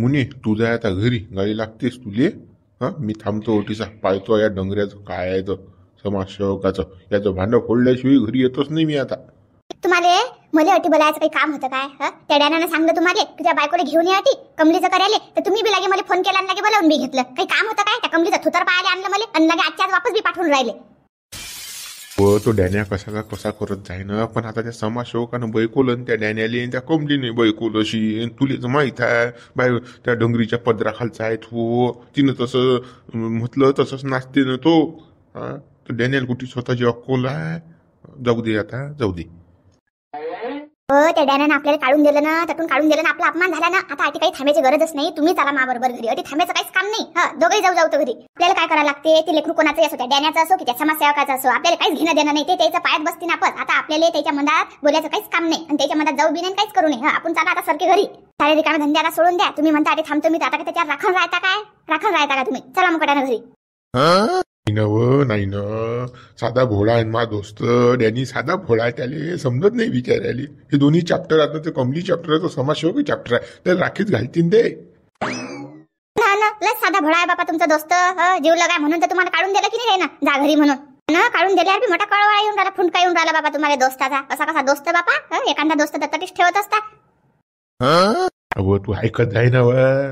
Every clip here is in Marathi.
मुने तू जाय आता घरी, गाडी लागतेस तुले. हा मी थांबतो ओटीचा, पाहतो या डोंगऱ्याचं काय आहे तर समाजसेवकाचं. याचं भांडं फोडल्याशिवाय घरी येतच नाही मी आता. तुम्हाला मला अटी बोलायचं काही काम होतं काय? त्या डॅनानं सांगलं तुम्हाला तुझ्या बायकोला घेऊन या अटी कमलीचं करायला, तर तुम्ही बी लागे मला फोन केला आणि लागे बोलावून बी घेतलं. काही काम होतं काय? त्या कमलीचं थुतर पाहायला आणलं मला आणि लागे आजच्या आज वापस बी पाठवून राहिले. व तो डॅन्या कसा कसा करत जाईन, पण आता त्या समाजसेवकानं बैकोलं त्या डॅन्याले त्या कमलीने बैकोल अशी. तुलेच माहित आहे बाय त्या डोंगरीच्या पदराखालचा आहे तो. तिनं तसं म्हटलं तसंच नाचते ना तो. तो डॅन्याला कुठे स्वतःची अक्कल आहे? जाऊ दे आता, जाऊ दे. त्या डॅनानं आपल्याला काढून दिलं ना, त्यातून काढून दिलं ना, आपला अपमान झाला ना. आता अटी काही थांबायची गरजच नाही. तुम्ही चला माझ्याबरोबर घरी. अटी थांबायचं काहीच काम नाही. दोघंही जाऊ घरी. आपल्याला काय करायला लागते, ते लेकरू कोणाचं असो, त्या डॅन्याचं असो की त्या समाजसेवकाचं असो, आपल्याला काहीच घेणं देणं नाही. ते त्याच्या पायात बसतील आपण. आता आपल्याला त्याच्या मनात बोलायचं काहीच काम नाही आणि त्याच्या मनात जाऊ बी नाही काहीच करू नये. आपण चला आता सारखे घरी. सारे रिकामे धंद्याला सोडून द्या. तुम्ही म्हणता अटे थांबतो मी, आता त्याच्यावर राखण राहता काय? राखण राहता का तुम्ही? चला मग कटानं घरी. नाही ना, साधा भोळा आहे मा दोस्त डॅनी, साधा भोळा आहे. त्याला समजत नाही विचारायला. हे दोन्ही चॅप्टर आता, ते कमली चॅप्टर आहे, तो समाजसेवक चॅप्टर आहे. तर राखीच घालतील ते. लय साधा भोळा आहे बापा तुमचा दोस्त. जीव लगाय म्हणून तर तुम्हाला काढून दिलं की नाही ना, जा घरी म्हणून ना. काढून दिल्यावर बी मोठा कळवा येऊन राहिला, फुंडका येऊन राहिला बाबा तुम्हाला दोस्ताचा. कसा कसा दोस्त बापा? एखादा दोस्त दत्तटीच ठेवत असता. अव तू ऐकत जाय ना,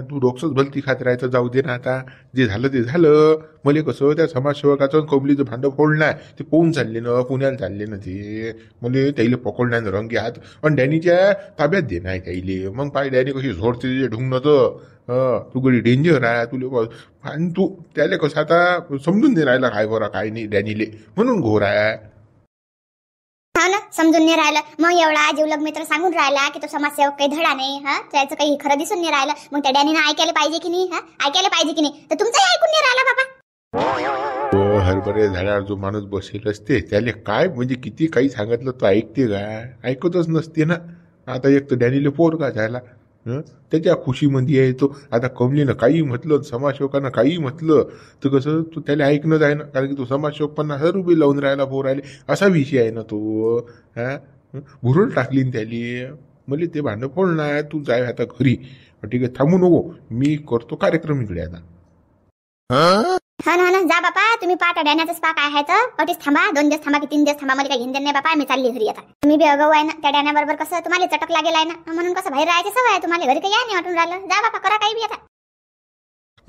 तू रोजच भलती खात राहायचं. जाऊ दे ना आता, जे झालं ते झालं. मला कसं त्या समाजसेवकाचं कमलीचं भांडं फोडणार ते पोहून चालले ना, पुण्याला चालले ना ते. मला त्याला पकडणार रंगी हात आणि डॅनीच्या ताब्यात दे नाही त्याला. मग पाय डॅनी कशी झोडते ते ढुंगणं तर. तू गडी डेंजर आहे तुले. आणि तू त्याला कसं आता समजून दे राहिला काय बरं काय नाही डॅनीले, म्हणून घोर आहे. ना समजून नाही राहिलं. मग एवढा जीवलग मित्र सांगून राहिला की तो समाजसेवक काही धडा नाही. त्याचं काही खरं दिसून नाही राहिलं. मग त्या डॅनीनं ऐकायला पाहिजे की नाही? ऐकायला पाहिजे की नाही? तर तुमचंही ऐकून नाही राहिला बाबा. हरभरे झाडावर जो माणूस बसेल असते त्याला काय म्हणजे किती काही सांगितलं तो ऐकते का? ऐकतच नसते ना. आता एक तर डॅनीले पोर का झाला, त्याच्या खुशीमध्ये आहे तो. आता कमलीनं काही म्हटलं, समाजसेवकानं काही म्हटलं तर कसं तू त्याला ऐकणं जाय ना. कारण की तो समाजसेवक 50,000 रुपये लावून राहिला पोर राहिले, असा विषय आहे ना तो. भुरळ टाकली त्याली. मला ते भांडं फोडणार आहे. तू जाय आता घरी. ठीक आहे, थांबू नको, मी करतो कार्यक्रम इकडे आता. हा ना जा बापा, तुम्ही पाहता डॅन्याचंच पा काय आहे तर. अटीच थांबा, 2 दिवस थांबा की 3 दिवस थांबा, मला काही घेऊन नाही बापा. मी चालली घरी आता. तुम्ही बी अगाऊ आहे ना, त्या डॅन्याबरोबर कसं तुम्हाला चटक लागेल आहे ना, म्हणून कसं बाहेर राहायची सवय आहे तुम्हाला. घरी काही या नाही वाटून राहिलं. जा बापा, करा काही बी आता.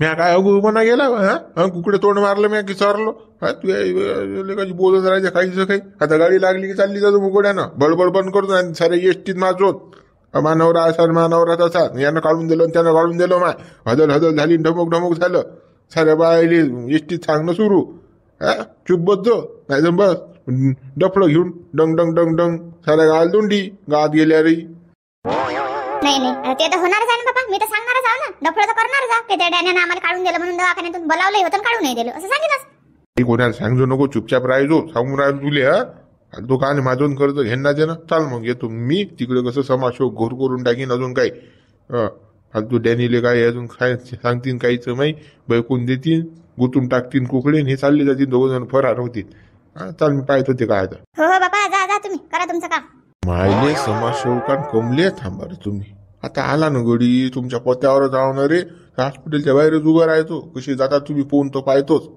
मी काय अगो म्हणा गेला कुकडे तोंड मारलं मी की सरलो. तू बोलत राहायचं काहीच काही. आता गाडी लागली की चालली जातो मुकोड्यानं, बडबड बंद करतो सारे एसटीत नाचवत. मानवरा असा मानवरा तसा, यानं काढून दिलं त्यानं काढून दिलं. मा हदल हदल झाली, ढमक ढमक झालं. साऱ्या बायले एसटीत सांगणं सुरू. चुप बसतो नाही तर बस डफळं घेऊन डंग डंग डंग डंग साऱ्या गाल दोंडी गावात गेल्या रे. नाही ते तर होणारच आहे ना बाबा. मी तर सांगणारच आहो ना, डफळं तर करणारच आहो. त्या डॅन्यानं आम्हाला काढून दिलं म्हणून दवाखान्यातून बोलावलंही होतं काढून नाही दिलं असं सांगितलं. कोणाला सांगू नको, चुपचाप राहायचो. सांगून राहिलो तुले. तो का माझून कर्ज घेणार दे ना. चाल मग येतो मी तिकडे. कसं समाजसेवक घोर करून टाकीन अजून काही. फालतू डॅनीले काय अजून काय सांगतील काहीच माही. बैकून देतील, गुतून टाकतील कुकडे, हे चालले जातील 2 जण फरार होतील. चाल मी पाहत होते काय आता. हो बापा, जा तुम्ही करा तुमचं काम. मायले समाजसेवकान कमले थांबा रे तुम्ही. आता आला ना गडी, तुमच्या पत्त्यावर जाऊन रे हॉस्पिटलच्या बाहेरच उभं राहतो. कशी जाता तुम्ही पोहून तो पाहतोच.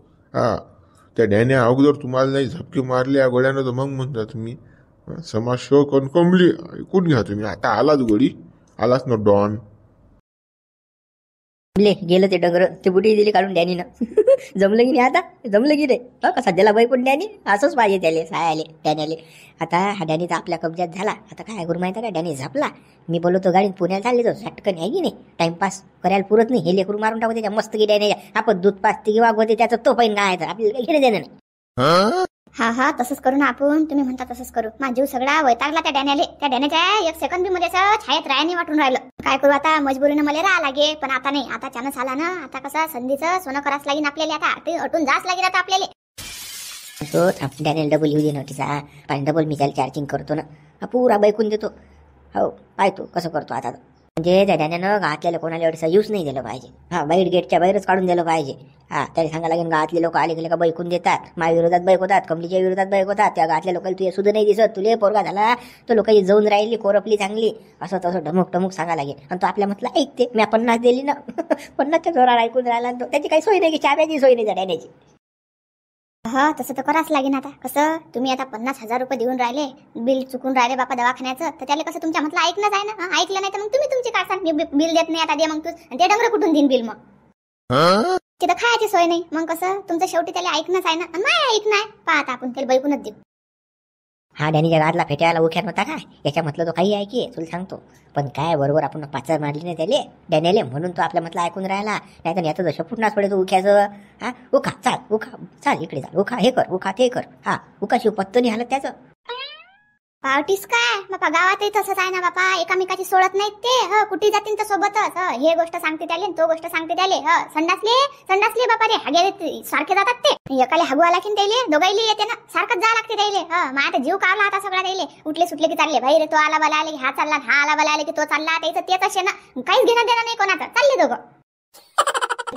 त्या डॅन्या अगोदर तुम्हाला नाही झपके मारले गोड्यानं तर मग म्हणता तुम्ही समाजसेवक कमली. ऐकून घ्या तुम्ही. आता आलाच गडी, आलाच ना डॉन. गेलं ते डंगर, ते बुटी दिली काढून डॅनीनं. जमलं की नाही आता? जमलं की रे. कसा दिला बाई पण डॅनी. असंच पाहिजे त्याले सायाले डॅन्याले. आता हा डॅनी तर आपल्या कब्जात झाला. आता काय करू माहिती का, डॅनी झापला. मी बोलतो गाडीत पुण्याला चालले तो झटकन आहे की नाही. टाइमपास करायला पुरत नाही. हे लेकरू मारून टाकू त्याच्या मस्त की डॅन्याच्या. आपण दूध पाचते किंवा गोते त्याचं तो पण काय तर आपल्याला काही घेणं देणं नाही. हा तसंच करू ना आपण. तुम्ही म्हणता तसंच करू. माझा जीव सगळा वैतागला त्या डॅन्याले. त्या डॅन्याच्या 1 सेकंद बी मध्ये असं छायेत राहायला वाटून राहिलं. काय करू आता, मजबुरीनं मला राहा लागे. पण आता नाही, आता चान्स आला ना. आता कसं संधीचं सोनं करावंच लागेल आपल्याला. आता अटून जाच लागेल आता आपल्याला. तो डॅनियल डबल येऊ दे ना तिचा. पण डबल मी त्याला चार्जिंग करतो ना, पुरा बैकून देतो. हो पाहतो कसं करतो आता. म्हणजे त्या डॅन्यानं गावातल्या कोणाला एवढं यूज नाही दिलं पाहिजे. हा, बाहेर गेटच्या बाहेरच काढून दिलं पाहिजे. हा, त्याला सांगा लागेल गावातले लोक आले गेले का बैकून देतात, माझ्या विरोधात बैकवतात, कमलीच्या विरोधात बैकवतात. त्या गावातल्या लोकांना तुझे सुद्धा नाही दिसत, तुले पोरगा झाला तो लोकांची जाऊन राहिली कोरपली चांगली, असं तसं ढमुक ढमुक सांगा लागेल. आणि तो आपल्या म्हटलं ऐकते, मी 50 दिली ना 50च्या जोरावर ऐकून राहिला. तो त्याची काही सोय नाही, की चाब्याची सोय नाही त्या डॅन्याची. हा, तसं तर करावंच लागेल. आता कसं तुम्ही आता 50,000 रुपये देऊन राहिले, बिल चुकून राहिले बापा दवाखान्याचं, तर त्याला कसं तुमच्या म्हटलं ऐकणंच आहे ना. ऐकलं नाही तर मग तुम्ही तुमची काय सांग, मी बिल देत नाही आता दे मग तू, आणि ते डंगर कुठून देईन बिल मग तिथं खायची सोय नाही. मग कसं तुमचं शेवटी त्याला ऐकणंच आहे ना. नाही ऐकणं आहे पाहता आपण त्याला बैकूनच देऊ. हा, डॅनीच्या गावातला फेट्याला उख्यात होता काय, याच्या म्हटलं तो काही ऐकी तुला सांगतो. पण काय बरोबर आपण पाचार मारली नाही त्याले डॅनीले, म्हणून तो आपल्या म्हटलं ऐकून राहिला. नाही तर याचं जसं फुटणार पडे तो उख्याचं. हा, उखा चाल, उखा चाल, इकडे चाल, उखा हे कर, उखा ते कर. हा, उखाशी पत्त नाही हालत त्याचं. पावटीस काय बापा, गावातही तसंच आहे ना बापा, एकामेकाची सोडत नाहीत ते. कुठे जातील तर सोबतच. हे गोष्ट सांगते त्याले, तो गोष्ट सांगते त्याले. संडासले बापा रे हागे सारखे जातात ते. एकाले हागू आला की त्याले दोघाईले येते ना, सारखंच जा लागते त्याले. मग आता जीव काढला आता सगळा त्याले. उठले सुटले की चालले भाई रे, तो आला बला आले की हा चालला, हा आला बला आले की तो चालला. त्याचं तेच असे ना, काहीच घेणं देणं नाही कोणाचं, चालले दोघं.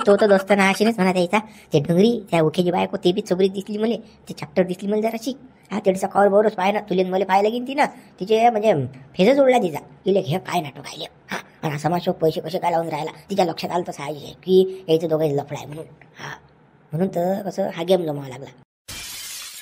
तो तर दोस्त ना अशीच म्हणा द्यायचा. ते डोंगरी त्या उख्याची बायको ते बी चोबरीत दिसली मला, ते चॅप्टर दिसली मला जराशी. हा, तेडचा कवर बरोबर पाय ना, तुले मला पाहायला गेली ती ना, तिचे म्हणजे फेजच उडला तिचा. तिले हे काय नाटक राहिले. हा, आणि समाजोग पैसे कसे काय लावून राहिला, तिच्या लक्षात आलं तर साहजिक आहे की याचं दोघांचं लफडा आहे म्हणून. हा, म्हणून तर कसं हा गेम जमावा लागला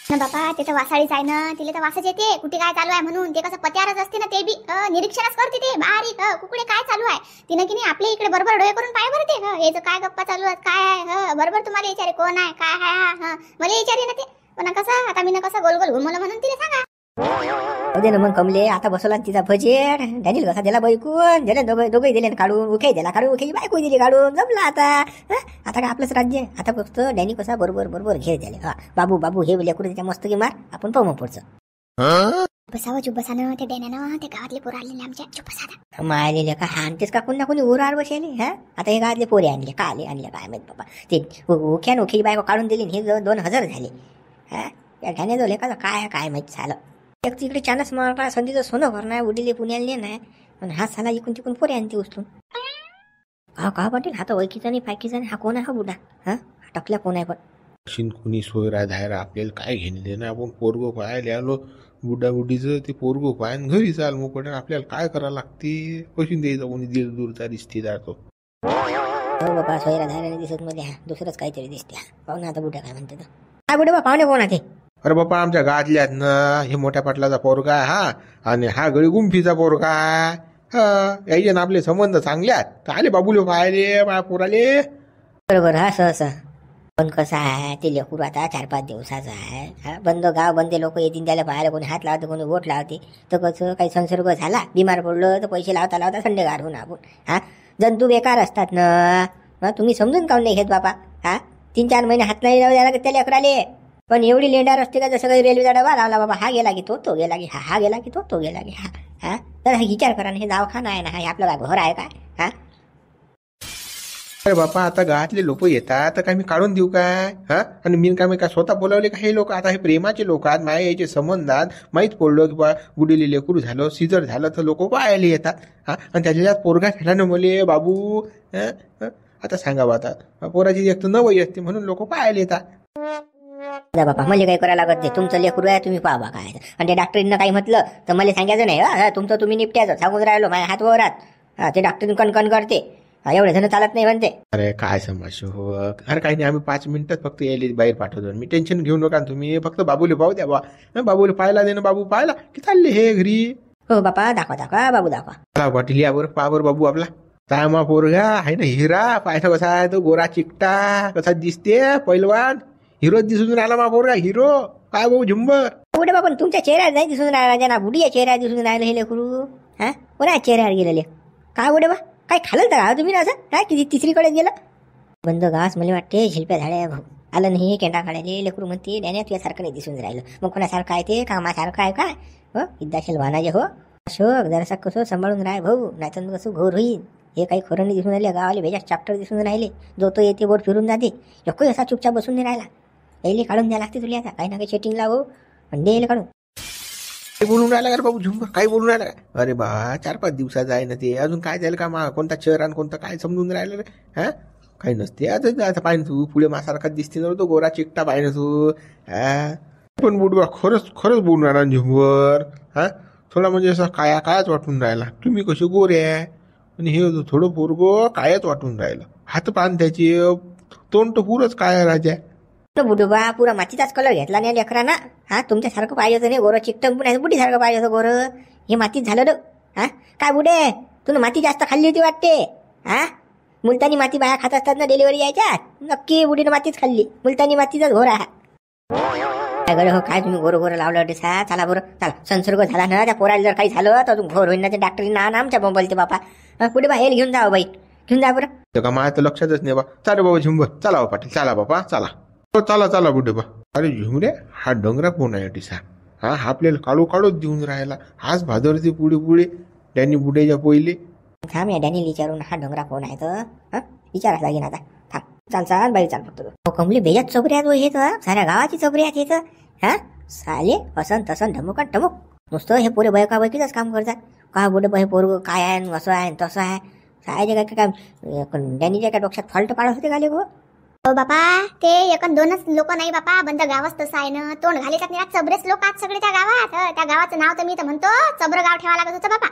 ना बापा. ते तर वासाळीच आहे ना, तिला तर वासच येते कुठे काय चालू आहे म्हणून. ते कसं पत्यारच असते ना, ते बी निरीक्षणच करते ते बारीक. कुकडे काय चालू आहे तिनं की नाही आपल्या इकडे बरोबर डोळे करून पाय भरते. याचं काय गप्पा चालू आहेत काय आहे, बरोबर तुम्हाला विचारे कोण आहे काय आहे. मला विचारे ना ते, पण कसं आता मी ना कसं गोल गोल घुमवलं म्हणून तिला सांगा. दे ना मग कमले. आता बसवला तिचा बजेट, डॅनिल कसा दिला बैकून, दिले दोघे दिले काढून, उखे दिला काढून, उखेची बायको दिली काढून, जमला आता. आता काय आपलंच राज्य. आता फक्त डॅनी कसा बरोबर बरोबर घेर दिले. हा, बाबू बाबू हे लेकरू त्याच्या मस्त की मार, आपण पाहू मग पुढचं. बसावं चुप बसानं, ते डॅन्यानं ते गावातले पोरं आलेले आमच्या, चुप बसा. मायलेले का आणतेस का कोणी ना कोणी उरावर बसेले. हा, आता हे गावातले पोरे आणले का आणले काय माहित बाबा. ते उख्यान उखेची बायको काढून दिली, हे 2,000 झाले. हा, या ढ्याने जो लेखाचं काय माहित झालं. एक तिकडे चानस मारता संधीचं सोनं भरणार उडीले पुण्याला नाही, पण हा साला इकून तिकून पोरे आणते उचलून. का पाटील, हा तर ओळखीचा नाही पायकीचा नाही. हा कोण आहे हा बुडा, हा टकल्या कोण आहे पण. शिन कुणी सोय राहायला आपल्याला काय घेणे देणं. आपण पोरगो पाहायला आलो बुड्डाबुड्डीचं, ते पोरगो पाहायन घरी चाल मोकळ. आपल्याला काय करावं लागते, कशी द्यायचा कोणी दीड दूरचा रिश्तेदार तो. हो बाबा, सोयरा धाराने दिसत मध्ये हा दुसरंच काहीतरी दिसते. पाहुणे आता बुड्या काय म्हणते, काय बुडे बा पाहुणे कोण आहे. अरे बापा, आमच्या गावातल्या ना हे मोठ्या पाटलाचा पोरगा आहे हा, आणि हा गळी गुंफीचा पोरगा आहे. हा, यायचे ना आपले संबंध चांगले आहेत, तर आले बाबूले पाहायले माझ्या पोराले. बरोबर. हा असं पण कसं आहे ते लेकरू आता 4-5 दिवसाचं आहे. हा, बंद गाव बंदे लोक येतील त्याला पाहायला, कोणी हात लावते कोणी वोट लावते. तर कसं काही संसर्ग झाला बिमार पडलं तर पैसे लावता संडे गाडून आपण. हा, जंतू बेकार असतात ना, तुम्ही समजून काऊन नाही घेत बाबा. हा, 3-4 महिने हात नाही लावू द्यायला त्या लेकराले. पण एवढी लेंडार असते का, जसं काही रेल्वेचा डबा लावला बाबा, हा गेला की तो गेला की हा गेला की तो गेला की हा. तर हा विचार करा ना, हे दवाखाना आहे ना, हे आपलं काय घर आहे काय. हा, अरे बापा, आता गावातले लोक येतात तर काय मी काढून देऊ काय. हा, आणि मी काय स्वतः बोलावले का हे लोक. आता हे प्रेमाचे लोक आहेत, माया याचे संबंधात माहीत पडलो की बा गुडीले लेकरू झालं, सिजर झालं तर लोक पाहायला येतात. हा, आणि त्याच्यात पोरगा झाला ना मले बाबू. आता सांगा बा, आता पोराची एक तर नवई असते म्हणून लोक पाहायला येतात. बापा मला काही करायला लागत नाही, तुमचं लेकरू आहे तुम्ही पाहा काय. आणि त्या डॉक्टरीनं काही म्हटलं तर मला सांगायचं नाही. तुमचं तुम्ही निपट्याचं सांगून राहिलो माझ्या हात वरात. ते डॉक्टरीन कणकण करते, एवढे जण चालत नाही म्हणते. अरे काय समस्या हो. अरे काही नाही, आम्ही 5 मिनिटात फक्त यायला बाहेर पाठवतो. मी टेन्शन घेऊ नका तुम्ही, फक्त बाबूले पाहू द्या बा. बाबूले पाहायला दे ना, बाबू पाहिला की चालले हे घरी. हो बापा, दाखवा बाबू दाखवा. पाटील यावर पावर बाबू आपला तामा पोरगा आहे ना, हिरा. पाहिला कसा आहे तो, गोरा चिकटा कसा दिसते, पैलवान हिरो दिसून राहिला मा पोरगा, हिरो. काय भाऊ झुंबर बुडे बाबा, तुमच्या चेहऱ्यावर नाही दिसून राहिला ज्यांना बुडीच्या चेहऱ्यावर दिसून राहिलं हे लेकरू. हा, कोणा चेहऱ्यावर गेलेले काय बुडे बा, काय खाल्लं तर तुम्ही ना असं. काय किती तिसरीकडे गेलं बंद घास. मला वाटते शिल्प्या झाड्या भाऊ आलं नाही केंडा काढायला. लेकरू म्हणते डॅन्या तुझ्यासारखं नाही दिसून राहिलं. मग कोणासारखं आहे ते, कामासारखं आहे काय. हो इद्दाशेल वानाजे हो. अशोक जरासा कसं सांभाळून राह भाऊ, नाही तर कसं घोर होईल. हे काही खरं नाही दिसून राहिले. गावाले भेजा चॅप्टर दिसून राहिले, जो तो येते बोट फिरून जाते. एकही असा चुपचाप बसून नाही राहिला. यायले काढून द्या लागते तुला आता काही ना काही सेटिंग लावू, पण दे काढून. काय बोलून राहिला का बाबू झुंबर, काय बोलून राहिला का? अरे बा 4-5 दिवसाचं आहे ना ते, अजून काय जाईल का मा कोणता शहर आणि कोणता काय समजून राहिलं रे? हा काही नसते आता पाहिजे तू पुढे मासारखा दिसते ना तो गोरा चिकटा पाहिजे तू. हा पण बुडबा खरंच बोलून राहिला झुंबर. हा थोडा म्हणजे असा कायाच वाटून राहिला. तुम्ही कसे गोरे आहे आणि हे थोडं पोरगो कायच वाटून राहिलं. हात पान त्याचे, तोंड तर पुरंच काय राजा. बुडोबा पुरा मातीचाच कलर घेतला नाही लेकरांना. हा तुमच्यासारखं पाहिजे होतं नाही, गोरं चिकटम पुन्हा बुडीसारखं पाहिजे होतं गोरं. हे मातीत झालं ना. हा काय बुडे तुला माती जास्त खाल्ली होती वाटते. हा मुलतानी माती बाया खात असतात ना डिलिव्हरी यायच्या. नक्की बुडीनं मातीच खाल्ली. मुलतानी मातीचाच घोर आहे. काय हो काय तुम्ही गोरं लावलं होते सा. चला बरं चला, संसर्ग झाला ना त्या पोराला जर काही झालं तर अजून घोर होईल ना. ते डॉक्टरीना ना आमच्या बोंबलते बापा. पुढे बा हेल घेऊन जावं बाई, घेऊन जा बरं. का माझ्या तर लक्षातच नाही बा. चालेल बाबा झुंबर, चला हो पाटील, चला बापा चला. हो चला बुडे बा. अरे झुमरे हा डोंगरा कोण आहे टिसा. हा आपल्याला काढूच देऊन राहिला. हाच भादरते पुढे त्यांनी बुड्याच्या पहिले. थांब या डॅनीला विचारून हा डोंगरा कोण आहे तर विचारायला लागेल आता. थांब चाल बाई चाल फक्त. कमली बेजात चबरी आहेत हे तर, साऱ्या गावाची चबरी आहेत हे तर. हा साले असन तसन ढमुकान टमुक. नुसतं हे पोरे बैकीच काम करतात. का बुडे बाई पोरग काय आहे असं आहे तसं आहे. सायचे काय डॅनीच्या काय डोक्यात फॉल्ट पाडत होते गाले गो. हो बापा ते एकन दोनच लोक नाही बापा, बंद गावच तसं आहे ना. तोंड घालेतात निरात चबरेच लोक आज सगळे त्या गावात. त्या गावाचं नाव तर मी तर म्हणतो चबर गाव ठेवा लागत होतं बापा.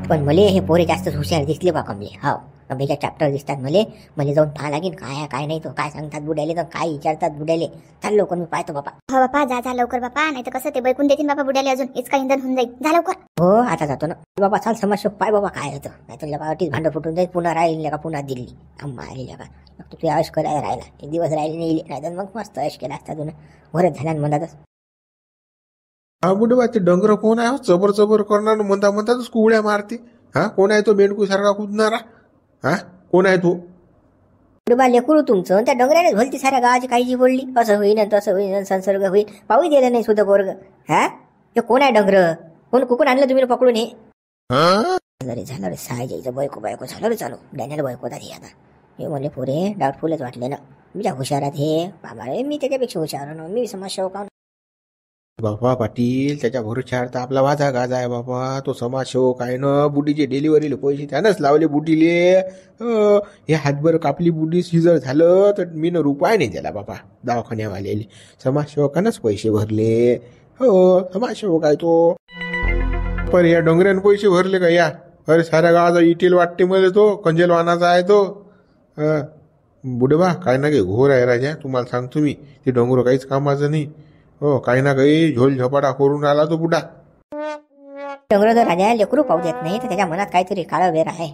पण मले हे पोरे जास्त हुशार दिसले बा कमले. हो कमलेच्या चॅप्टर दिसतात मले जाऊन पाहा लागेल काय आहे काय नाही. तो काय सांगतात बुडायले तर काय विचारतात बुडायले. चाल लवकर मी पाहतो बापा. हो बापा जा लवकर बापा, नाही तर कसं ते बैकून देतील बापा बुड्याले. अजून इतका इंधन होऊन जाईल. जा लवकर. हो आता जातो ना बाबा. चाल समस्या पाय बाबा काय होतं. नाही तर लबाटीच भांडं फुटून जाईल. पुन्हा राहिली का पुन्हा दिल्ली आम्हा आलेल्या का. मग तू ऐश करायला राहिला एक दिवस राहिले नाही तर मग मस्त ऐश केला असता तुला. घरच झाल्या म्हणतातच. हा बुडे बा ते डोंगर कोण आहे चबर करणार म्हणताच कुवड्या मारते. हा कोण आहे तो मेंढकू सारखा कुदणारा. हा कोण आहे तो. बा लेकरू तुमचं त्या डोंगराने झोलती साऱ्या गावाची काळजी बोलली. असं होईन तसं होईन संसर्ग होईल. पाहू दिलं नाही सुद्धा पोरग. हा हे कोण आहे डोंगर. कोण कुकून आणलं तुम्ही पकडून हे. झालं रे साय जायचं बायको झालं रे चालू. डॅनियल बायकोतात हे आता. हे म्हणले पोरे डाऊटफुलच वाटले ना. तुमच्या हुशारात हे बाबा रे. मी त्याच्यापेक्षा हुशार ना. मी समाजसेवा का बाबा पाटील त्याच्या भरोश्यावर तर आपला वाजा गाजा आहे बाबा. तो समाजसेवक आहे ना. बुडीचे डिलिव्हरीले पैसे त्यानंच लावले बुडीले. हे हातभर कापली बुडी सिजर झालं तर मी रुपया नाही दिला बाबा दवाखान्यावालेले. समाजसेवकानंच पैसे भरले. हो समाजसेवक आहे तो. पण या डोंगऱ्यानं पैसे भरले का या. अरे साऱ्या गावाचा इटेल वाटते मला तो. कंजेलवानाचा आहे तो. बुडबा काय ना काही घोर आहे राजा. तुम्हाला सांगतो मी. ते डोंगर काहीच कामाचं नाही. हो काही ना काही झोल झपाटा करून आला तो बुडा. डोंगर जर राजा लेकरू पाहू देत नाही तर त्याच्या मनात काहीतरी काळं वेर आहे.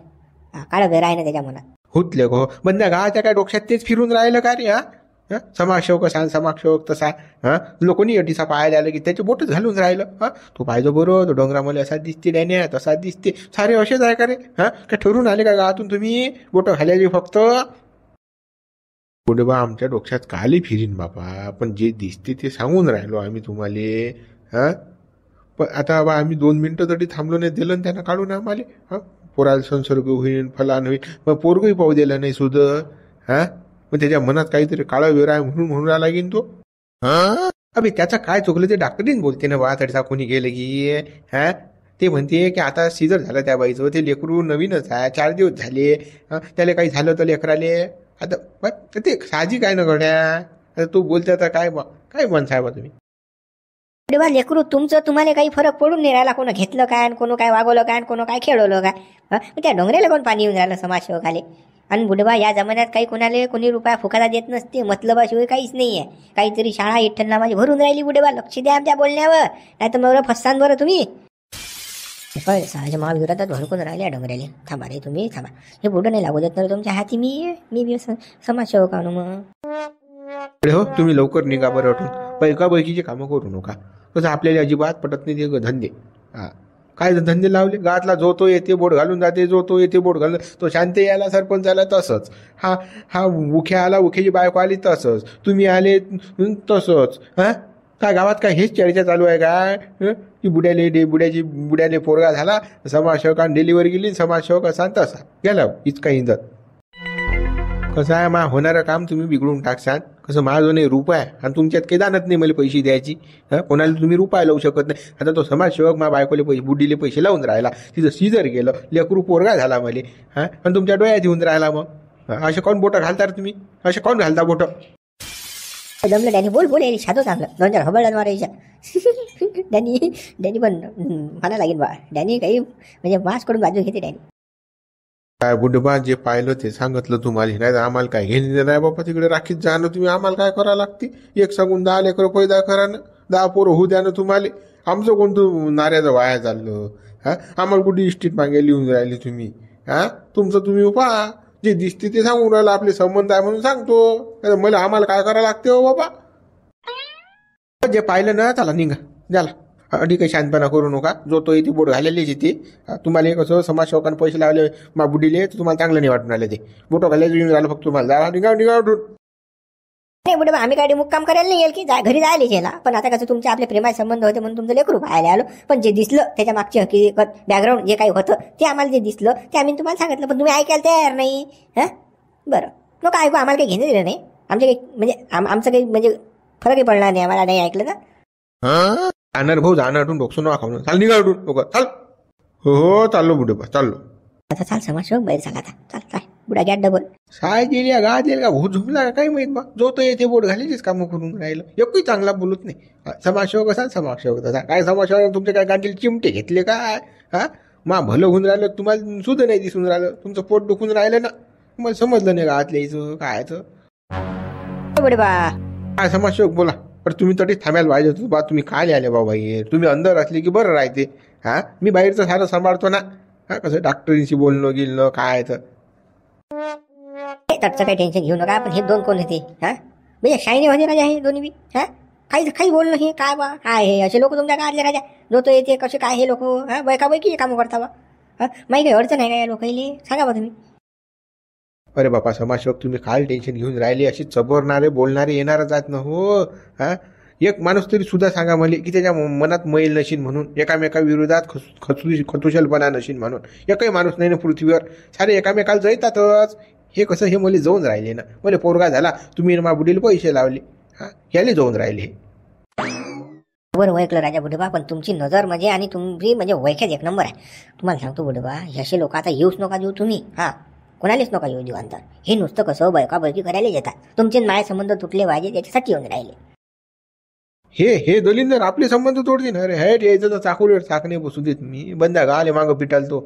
काळं वेर आहे ना त्याच्या मनात. हुतले गो बंद्या गावाच्या काय डोक्यात तेच फिरून राहिलं का रे. हा समाजसेवक सांग समाजसेवक तसा. हा लोकांनी अटीसा पाहायला आलं की त्याचे बोट घालून राहिलं. हा तो पाहिजे बरं तो डोंगरा मला असा दिसते डॅन्या तसा दिसते. सारे असेच आहे का रे. हा काय ठरून आले का गावातून तुम्ही बोट घालायची फक्त. पुढे बा आमच्या डोक्यात काली फिरीन बापा. पण जे दिसते ते सांगून राहिलो आम्ही तुम्हाला. हा पण आता बा आम्ही 2 मिनिटं तरी थांबलो नाही दिलं त्यांना काढून आम्हाला. हा पोराला संसर्ग होईल फलान होईल. मग पोरगही पाहू दिलं नाही सुद्धा. हा मग त्याच्या मनात काहीतरी काळा वेर आहे म्हणून राहिला लागेल तो. हा अबे त्याचं काय चुकलं ते डॉक्टरीन बोलते ना बा. तडसा कोणी गेलं की. हा ते म्हणते की आता सीझर झालं त्या बाईचं. ते लेकरू नवीनच आहे 4 दिवस झाले. त्याला काही झालं तर लेकराले आता ते साहजिक आहे ना गड्या. आता तू बोलते आता काय मन साहेब तुम्ही. बा लेकरू तुमचं तुम्हाला काही फरक पडून नाही राहिला. कोण घेतलं काय कोण काय वागवलं काय कोण काय खेळवलं काय. त्या डोंगऱ्याला कोण पाणी येऊन राहिलं समाजसेवकाले. आणि बुडबा या जमान्यात काही कोणाला कोणी रुपया फुकाला देत नसते. मतलबाशिवाय काहीच नाहीये. काहीतरी शाळा इठ्ठलना माझी भरून राहिली बुडबा. लक्ष द्या आमच्या बोलण्यावर नाही तर मग फसतान बरं तुम्ही. सहज महाविरोधात भडकून राहिल्या डोंगऱ्याले. थांबा रे तुम्ही थांबा. हे बुडं नाही लागू देत ना तुमच्या हाती. मी समाजसेवक आहो मग. हो तुम्ही लवकर निघा बरं उठून. पैकापैकीचे कामं करू नका. कसं आपल्याला अजिबात पटत नाही ते धंदे. हा काय धंदे लावले. गावातला जो तो येते बोट घालून जाते. जो तो येते बोट घालून. तो शांत याला सरपंच आला तसंच. हा उख्या आला उख्याची बायको आली तसंच. तुम्ही आले तसंच. हा काय गावात काय हेच चर्चा चालू आहे काय की बुड्याले पोरगा झाला. समाजसेवकान डिलिव्हरी गेली. समाजसेवक असा तसा गेला इतका इंधन. कसं आहे मा होणारं काम तुम्ही बिघडून टाकसान. कसं माझं नाही रुपये आणि तुमच्यात काही जाणत नाही मला पैसे द्यायची. कोणाला तुम्ही रुपये लावू शकत नाही. आता तो समाजसेवक मा बायकोले पैसे बुड्डीले पैसे लावून राहिला, तिथं सीजर गेलं, लेकरू पोरगा झाला मला, आणि तुमच्या डोळ्यात येऊन राहिला. मग असे कोण बोटं घालता तुम्ही? असे कोण घालता बोटं? जमलं डॅनी, बोल बोल यायला शादो चांगलं 2-4 हबळ्यान मारायच्या. डॅनी पण म्हणा लागेल बा, डॅनी काही म्हणजे मास करून बाजू घेते डॅनी. काय बुडबा जे पाहिलं ते सांगितलं तुम्हाला, नाही तर आम्हाला काय घेणे नाही बाबा. तिकडे राखीत जाणं तुम्ही, आम्हाला काय करावं लागते? एक सांगून 10 लेकरं पैदा करा ना, 10 पोरं होऊ द्या ना तुम्हाला. आमचं कोणतं नाऱ्याचं वाया चाललं? आम्हाला कुठे इस्टेट मागे लिहून राहिले तुम्ही? तुमचं तुम्ही पहा, जे दिसते ते सांगून राहिलं, आपले संबंध आहे म्हणून सांगतो. मला आम्हाला काय करावं लागते हो बाबा? जे पाहिलं ना त्याला निघा झाला. अडी काही शांतपणा करू नका. जो तो येते बोट घालेलीच येते. तुम्हाला कसं समाजसेवकांना पैसे लावले मा बुडीले, तर तुम्हाला चांगलं नाही वाटून राहिले ते बोटं घालायला येऊन राहिलं. फक्त तुम्हाला जा निघा निघा उठून. नाही बुडे, आम्ही काय मुक्काम करायला नाही येईल की घरी जायला गेला. पण आता कसं तुमचे आपले प्रेमाचे संबंध होते म्हणून तुमचं लेकरू पाहायला आलो. पण जे दिसलं त्याच्या मागची हकीकत बॅकग्राऊंड जे काही होतं ते आम्हाला जे दिसलं ते आम्ही तुम्हाला सांगितलं, पण तुम्ही ऐकायला तयार नाही. बरं नको ऐकू, आम्हाला काही घेणं दिलं नाही. आमचे काही म्हणजे आमचं काही म्हणजे फरकही पडणार नाही आम्हाला नाही ऐकलं तर. जाणार भाऊ जाणार उठून डोकसू नका खाऊन. चाल निघा उठून लोक चाल. हो चाललो बुडबा चाललो. आता चाल समाजसेवक बाहेर सांगा आता. चाल चाल बुडा गॅट डबल. साय गेली गावात गेली का भूत झुमला का काही माहित बा. जो तो येते बोट घालायचीच कामं करून राहिलं. एकही चांगला बोलत नाही. समाजसेवक असा समाजसेवक तसा. काय समाजसेवक तुमचे काय गांडील चिमटे घेतले काय? मा भलं होऊन राहिलं, तुम्हाला सुद्धा नाही दिसून राहिलं. तुमचं पोट दुखून राहिलं ना, मला समजलं नाही गावात यायचं कायचं. बुडे बा काय समाजसेवक बोला. पण तुम्ही तरी थांबायला पाहिजे होतं बा. तुम्ही काय आले बाबा बाहेर? तुम्ही अंदर असले की बरं राहते. मी बाहेरचं सारं सांभाळतो ना. कसं डॉक्टरींशी बोलणं गेलं काय तर. त्याचं काही टेन्शन घेऊ नका. पण हे दोन कोण होते? म्हणजे शाईनी होते राजा हे दोन्ही बी. काही बोलणं हे काय बा काय हे असे लोक तुमच्या गावातले राजा? जो तो येते कसे काय हे लोक बैका बैकी कामं करता बा. माही काही अडचण आहे का या लोकांनी? सांगा बा तुम्ही. अरे बापा समाजसेवक तुम्ही काय टेन्शन घेऊन राहिले? अशी चबरणारे बोलणारे येणार जात ना हो. एक माणूस तरी सुद्धा सांगा मला की त्याच्या मनात मैल नशीन म्हणून, एकामेका विरोधात खतुशलपणा नशीन म्हणून. एकही माणूस नाही ना पृथ्वीवर. सारे एकामेकाला जळतातच. हे कसं हे मला जाऊन राहिले ना. मला पोरगा झाला, तुम्ही मा बुडीला पैसे लावले, ह्याले जाऊन राहिले. बरं ओळखलं राजा बुडेबा. पण तुमची नजर म्हणजे आणि तुमची म्हणजे ओळख्यात एक नंबर आहे. तुम्हाला सांगतो बुडेबा, असे लोक आता येऊच नका देऊ तुम्ही. कोणालाच नका येऊ देऊ अंतर. हे नुसतं कसं बैका बैकी करायला येतात. तुमचे माया संबंध तुटले पाहिजे त्याच्यासाठी येऊन राहिले. हे दलिंदर आपले संबंध तोडते ना. अरे हेट यायचं तर चाकूवर चाकणे बसू देत मी. बंदा गाले मागं पिटाल तो.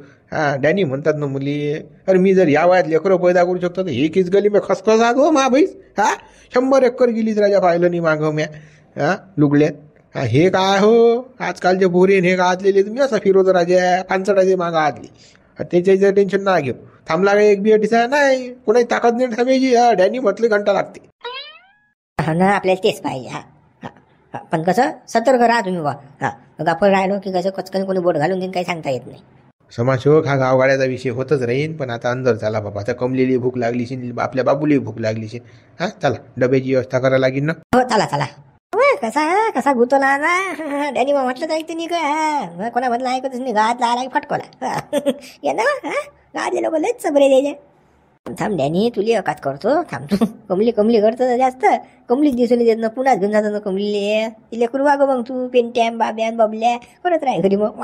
डॅनी म्हणतात ना मुली. अरे मी जर या वयात लेकरं पैदा करू शकतो तर हे किस गली मी खसखसात हो मा भाईस. 100 एकर गेलीच राजा पाहिलं नाही मागं म्या लुगल्यात. हे काय हो आजकालचे पोरी हे का आतलेले तुम्ही असा फिरवतो राजा पानसटाचे मागं आतली. त्याच्या टेन्शन नाही घेऊ. थांबला का एक बियाटीचा नाही कोणाची ताकद नाही थांबायची. डॅनी म्हटले घंटा लागते. ना आपल्याला तेच पाहिजे. पण कसं सतर्क राहा तुम्ही बा. गाफल राहिलो की कसं कचकन कोणी बोट घालून देईन काही सांगता येत नाही. समाजसेवक हा गावगाड्याचा विषय होतच राहीन. पण आता अंदर चला बाबा. आता कमलेली भूक लागली आपल्या बाबूली भूक लागली. चला डब्याची व्यवस्था करायला लागेल ना. हो चला चला. कसा गुतवला ना डॅनी मग म्हटलं तर ऐकते नाही का? कोणा म्हटलं ऐकतच नाही. गावातला आला की फटकोला. या ना गावातले लोक लयच सबरे द्यायचे. थांब डॅनी तुली अकात करतो. थांब तू कमली करतो जास्त. कमलीच दिसून देत ना. पुन्हाच घेऊन जातो ना कमलीले. तिला करू वागो मग तू पेंट्याम बाब्यान बबल्या करत राह घरी मग.